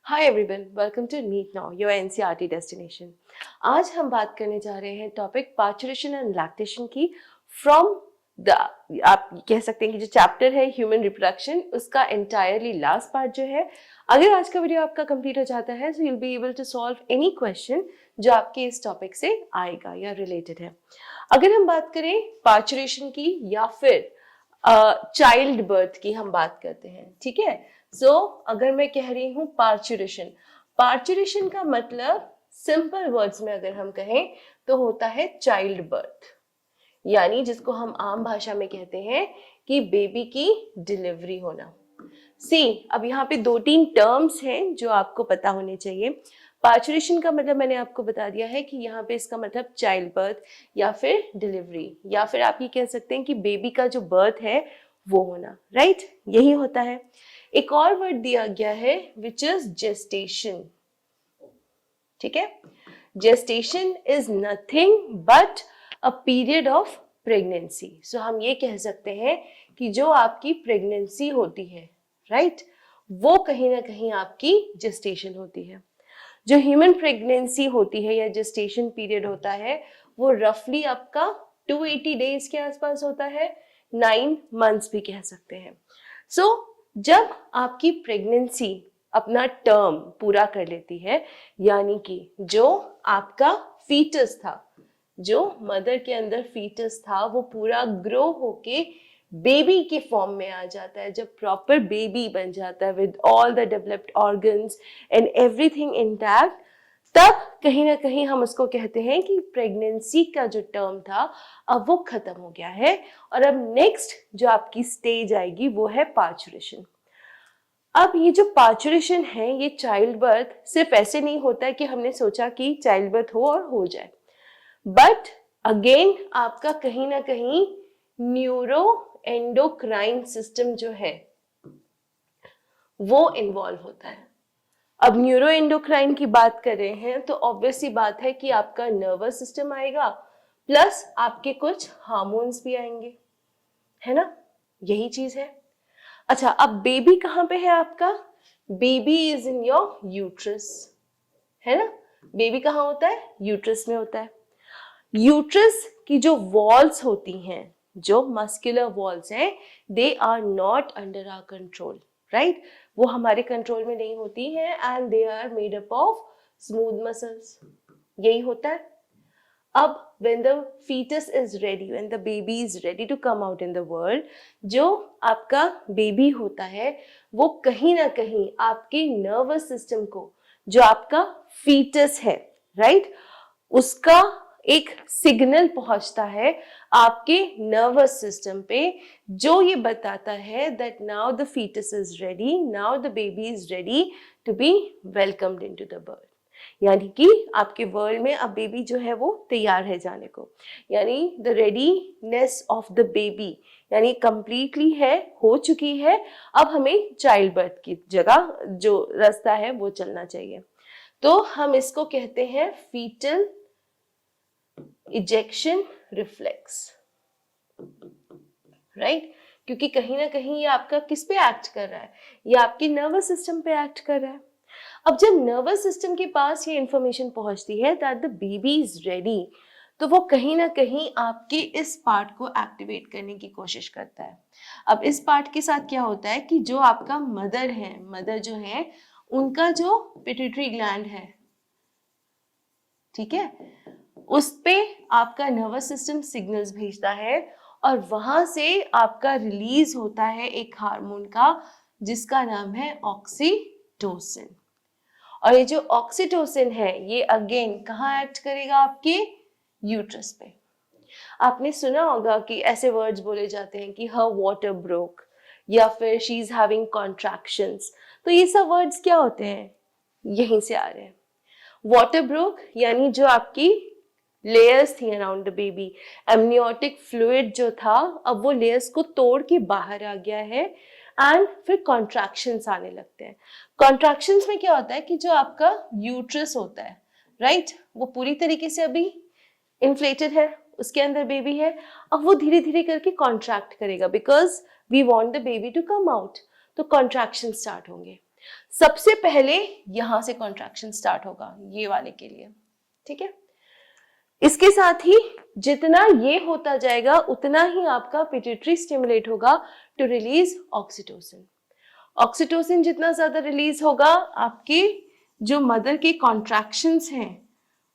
Hi everyone, welcome to NEET now, your NCERT destination. आज हम बात करने जा रहे हैं टॉपिक पार्चुरेशन एंड लैक्टेशन की फ्रॉम द, आप कह सकते हैं कि जो चैप्टर है ह्यूमन रिप्रोडक्शन, उसका एंटायरली लास्ट पार्ट जो है। अगर आज का वीडियो आपका कंप्लीट हो जाता है so you will be able to solve any question जो आपके इस टॉपिक से आएगा या रिलेटेड है। अगर हम बात करें पार्चुरेशन की या फिर चाइल्ड बर्थ की हम बात करते हैं, ठीक है। अगर मैं कह रही हूँ पार्चुरेशन, पार्चुरेशन का मतलब सिंपल वर्ड्स में अगर हम कहें तो होता है चाइल्ड बर्थ, यानी जिसको हम आम भाषा में कहते हैं कि बेबी की डिलीवरी होना। अब यहाँ पे 2-3 टर्म्स हैं जो आपको पता होने चाहिए। पार्चुरेशन का मतलब मैंने आपको बता दिया है कि यहाँ पे इसका मतलब चाइल्ड बर्थ या फिर डिलीवरी, या फिर आप ये कह सकते हैं कि बेबी का जो बर्थ है वो होना, राइट, यही होता है। एक और वर्ड दिया गया है विच इज जेस्टेशन, ठीक है। Gestation is nothing but a period of pregnancy. So हम ये कह सकते हैं कि जो आपकी प्रेगनेंसी होती है, राइट, वो कहीं ना कहीं आपकी जेस्टेशन होती है। जो ह्यूमन प्रेगनेंसी होती है या जेस्टेशन पीरियड होता है वो रफली आपका 280 डेज के आसपास होता है, 9 मंथ्स भी कह सकते हैं। जब आपकी प्रेगनेंसी अपना टर्म पूरा कर लेती है, यानी कि जो आपका फीटस था, जो मदर के अंदर फीटस था, वो पूरा ग्रो होके बेबी के फॉर्म में आ जाता है, जब प्रॉपर बेबी बन जाता है with all the developed organs and everything intact, तब कहीं ना कहीं हम उसको कहते हैं कि प्रेगनेंसी का जो टर्म था अब वो खत्म हो गया है और अब नेक्स्ट जो आपकी स्टेज आएगी वो है पार्चुरेशन। अब ये जो पार्चुरेशन है, ये चाइल्ड बर्थ सिर्फ ऐसे नहीं होता है कि हमने सोचा कि चाइल्ड बर्थ हो और हो जाए, बट अगेन आपका कहीं ना कहीं न्यूरो एंडोक्राइन सिस्टम जो है वो इन्वॉल्व होता है। अब न्यूरो एंडोक्राइन की बात कर रहे हैं तो ऑब्वियसली बात है कि आपका नर्वस सिस्टम आएगा, प्लस आपके कुछ हार्मोन्स भी आएंगे, है ना, यही चीज है। अच्छा, अब बेबी कहाँ पे है आपका? Baby is in your uterus, है ना। बेबी कहाँ होता है? यूट्रस में होता है। यूट्रस की जो वॉल्स होती हैं, जो मस्कुलर वॉल्स हैं, they are not under our control, right, वो हमारे कंट्रोल में नहीं होती हैं and they are made up of smooth muscles, यही होता है। अब when the fetus is ready, when the baby is ready to come out in the world, जो आपका बेबी होता है वो कहीं ना कहीं आपके नर्वस सिस्टम को, जो आपका फीटस है, राइट, उसका एक सिग्नल पहुंचता है आपके नर्वस सिस्टम पे, जो ये बताता है that now the foetus is ready, now the baby is ready to be welcomed into the birth, यानी कि आपके वर्ल्ड में अब बेबी जो है वो तैयार है जाने को, यानी the readiness of the baby, यानी कंप्लीटली है, हो चुकी है। अब हमें चाइल्ड बर्थ की जगह जो रास्ता है वो चलना चाहिए। तो हम इसको कहते हैं फीटल इजेक्शन रिफ्लेक्स, राइट, क्योंकि कहीं ना कहीं ये आपका किस पे एक्ट कर रहा है? ये आपके नर्वस सिस्टम पे एक्ट कर रहा है। अब जब नर्वस सिस्टम के पास ये इंफॉर्मेशन पहुंचती है that the baby is ready, तो वो कहीं ना कहीं आपके इस पार्ट को एक्टिवेट करने की कोशिश करता है। अब इस पार्ट के साथ क्या होता है कि जो आपका मदर है, मदर जो है, उनका जो पिट्यूटरी ग्लैंड है, ठीक है, उस पे आपका नर्वस सिस्टम सिग्नल्स भेजता है और वहां से आपका रिलीज होता है एक हार्मोन का जिसका नाम है ऑक्सीटोसिन। और ये जो ऑक्सीटोसिन है ये अगेन कहाँ एक्ट करेगा? आपके यूट्रस पे। आपने सुना होगा कि ऐसे वर्ड्स बोले जाते हैं कि हर वाटर ब्रोक या फिर शी इज हैविंग कॉन्ट्रैक्शंस। तो ये सब वर्ड्स क्या होते हैं? यहीं से आ रहे हैं। वाटर ब्रोक यानी जो आपकी लेयर्स थी around the baby, amniotic fluid जो था अब वो लेयर्स को तोड़ के बाहर आ गया है एंड फिर कॉन्ट्रैक्शंस आने लगते हैं। कॉन्ट्रैक्शंस में क्या होता है कि जो आपका यूट्रस होता है, राइट, वो पूरी तरीके से अभी इन्फ्लेटेड है, उसके अंदर बेबी है, अब वो धीरे धीरे करके कॉन्ट्रैक्ट करेगा because we want the baby to come out, तो कॉन्ट्रैक्शन स्टार्ट होंगे। सबसे पहले यहां से कॉन्ट्रैक्शन स्टार्ट होगा ये वाले के लिए, ठीक है। इसके साथ ही जितना ये होता जाएगा उतना ही आपका पिट्यूटरी स्टिमुलेट होगा टू रिलीज ऑक्सीटोसिन। ऑक्सीटोसिन जितना ज्यादा रिलीज होगा, आपके जो मदर के कॉन्ट्रैक्शंस हैं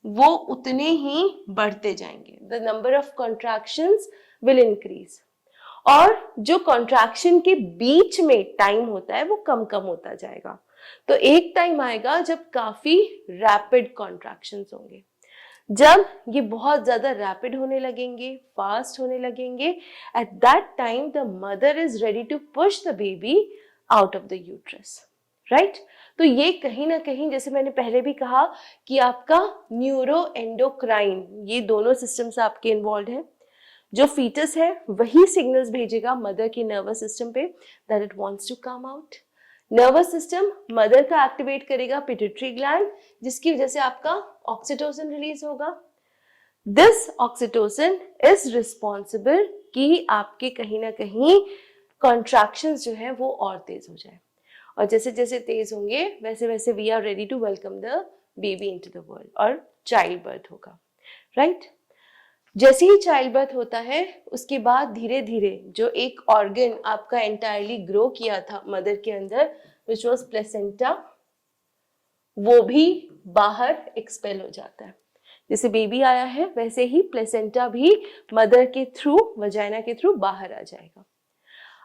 वो उतने ही बढ़ते जाएंगे। The number of contractions will increase, और जो कॉन्ट्रैक्शन के बीच में टाइम होता है वो कम कम होता जाएगा। तो एक टाइम आएगा जब काफी रैपिड कॉन्ट्रैक्शंस होंगे। जब ये बहुत ज्यादा रैपिड होने लगेंगे, फास्ट होने लगेंगे, at that time the mother is ready to push the baby out of the uterus, right. तो ये कहीं ना कहीं, जैसे मैंने पहले भी कहा कि आपका न्यूरो एंडोक्राइन, ये दोनों सिस्टम्स आपके इन्वॉल्व हैं। जो फीटस है वही सिग्नल्स भेजेगा मदर की नर्वस सिस्टम पे that it wants to come out. Nervous system mother का एक्टिवेट करेगा पिट्यूटरी ग्लैंड, जिसकी वजह से आपका ऑक्सीटोसिन रिलीज होगा। दिस ऑक्सीटोसिन इज रिस्पॉन्सिबल कि आपके कहीं ना कहीं कॉन्ट्रैक्शंस जो है वो और तेज हो जाए, और जैसे जैसे तेज होंगे वैसे वैसे we are ready to welcome the baby into the world, और चाइल्ड बर्थ होगा, राइट। जैसे ही चाइल्ड बर्थ होता है उसके बाद धीरे धीरे जो एक ऑर्गन आपका एंटायरली ग्रो किया था मदर के अंदर, विच वॉज प्लेसेंटा, वो भी बाहर एक्सपेल हो जाता है। जैसे बेबी आया है वैसे ही प्लेसेंटा भी मदर के थ्रू, वजाइना के थ्रू बाहर आ जाएगा।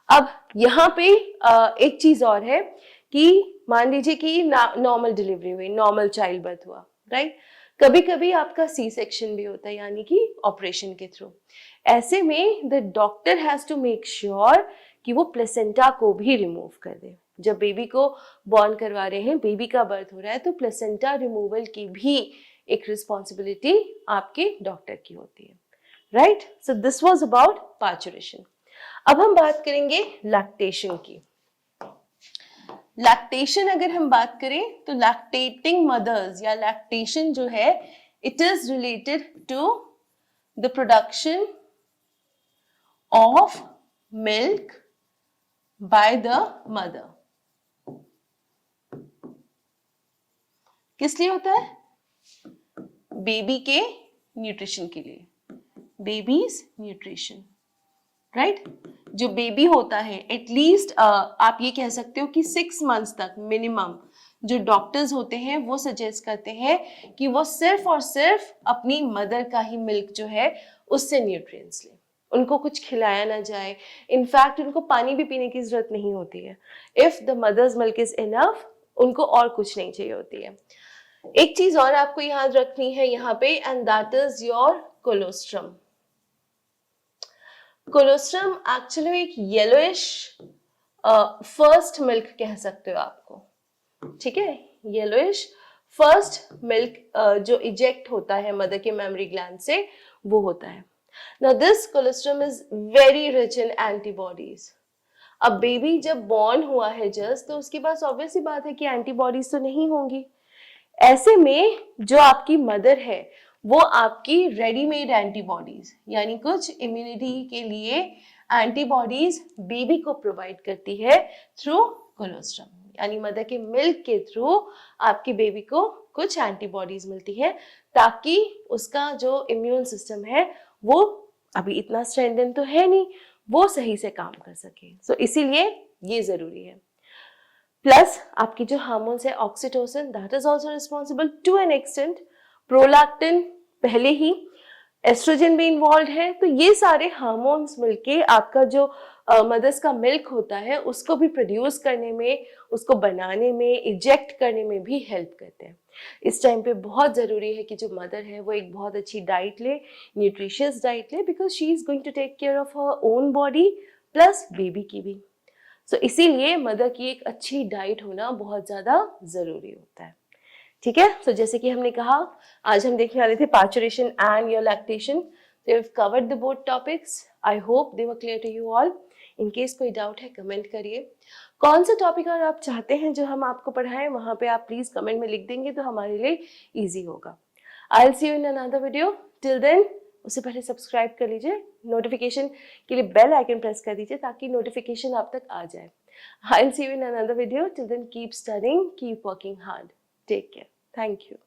अब यहाँ पे एक चीज और है कि मान लीजिए कि नॉर्मल डिलीवरी हुई, नॉर्मल चाइल्ड बर्थ हुआ, राइट। कभी कभी आपका सी सेक्शन भी होता है, यानी कि ऑपरेशन के थ्रू। ऐसे में the doctor has to make sure कि वो प्लेसेंटा को भी रिमूव कर दे। जब बेबी को बॉर्न करवा रहे हैं, बेबी का बर्थ हो रहा है, तो प्लेसेंटा रिमूवल की भी एक रिस्पॉन्सिबिलिटी आपके डॉक्टर की होती है, right. So this was about parturition. अब हम बात करेंगे लैक्टेशन की। लैक्टेशन अगर हम बात करें तो लैक्टेटिंग मदर्स या लैक्टेशन जो है, it is related to the production of milk by the mother. किस लिए होता है? बेबी के न्यूट्रिशन के लिए, बेबीज न्यूट्रिशन, राइट। जो बेबी होता है एटलीस्ट आप ये कह सकते हो कि 6 मंथ्स तक मिनिमम जो डॉक्टर्स होते हैं वो सजेस्ट करते हैं कि वो सिर्फ और सिर्फ अपनी मदर का ही मिल्क जो है उससे न्यूट्रिएंट्स ले, उनको कुछ खिलाया ना जाए। इनफैक्ट उनको पानी भी पीने की जरूरत नहीं होती है। If the mother's milk is enough, उनको और कुछ नहीं चाहिए होती है। एक चीज और आपको याद रखनी है यहाँ पे, and that is your colostrum. Colostrum actually एक येलोइश फर्स्ट मिल्क कह सकते हो आपको, ठीक है। येलोइश फर्स्ट मिल्क जो इजेक्ट होता है मदर के मेमोरी ग्लैंड से, वो होता है। Now this colostrum is very rich in antibodies. अब बेबी जब बॉर्न हुआ है जस्ट, तो उसके पास ऑब्वियस सी बात है कि एंटीबॉडीज तो नहीं होंगी। ऐसे में जो आपकी मदर है वो आपकी रेडीमेड एंटीबॉडीज, यानी कुछ इम्यूनिटी के लिए एंटीबॉडीज बेबी को प्रोवाइड करती है थ्रू कोलोस्ट्रम, यानी मदर के मिल्क के थ्रू आपके बेबी को कुछ एंटीबॉडीज मिलती है, ताकि उसका जो इम्यून सिस्टम है वो अभी इतना स्ट्रेंथन तो है नहीं, वो सही से काम कर सके। सो इसीलिए ये जरूरी है। प्लस आपकी जो हार्मोन्स है oxytocin, that is also responsible to an extent. Prolactin पहले ही, एस्ट्रोजन भी इन्वॉल्व है। तो ये सारे हार्मोन्स मिलके आपका जो मदर्स का मिल्क होता है उसको भी प्रोड्यूस करने में, उसको बनाने में, इजेक्ट करने में भी हेल्प करते हैं। इस टाइम पे बहुत ज़रूरी है कि जो मदर है वो एक बहुत अच्छी डाइट ले, न्यूट्रिशियस डाइट ले, because she is going to take care of her own body plus baby की भी। सो इसीलिए मदर की एक अच्छी डाइट होना बहुत ज़्यादा ज़रूरी होता है, ठीक है। सो जैसे कि हमने कहा, आज हम देखने वाले थे parturition and your lactation. So we've covered the both topics. I hope they were clear to you all. In case कोई डाउट है कमेंट करिए। कौन सा टॉपिक और आप चाहते हैं जो हम आपको पढ़ाएं, वहाँ पे आप प्लीज कमेंट में लिख देंगे तो हमारे लिए इजी होगा। I'll see you in another video. Till then, उससे पहले सब्सक्राइब कर लीजिए, नोटिफिकेशन के लिए बेल आइकन प्रेस कर दीजिए ताकि नोटिफिकेशन आप तक आ जाए। I'll see you in another video. Till then, keep studying, keep working hard. Take care. Thank you.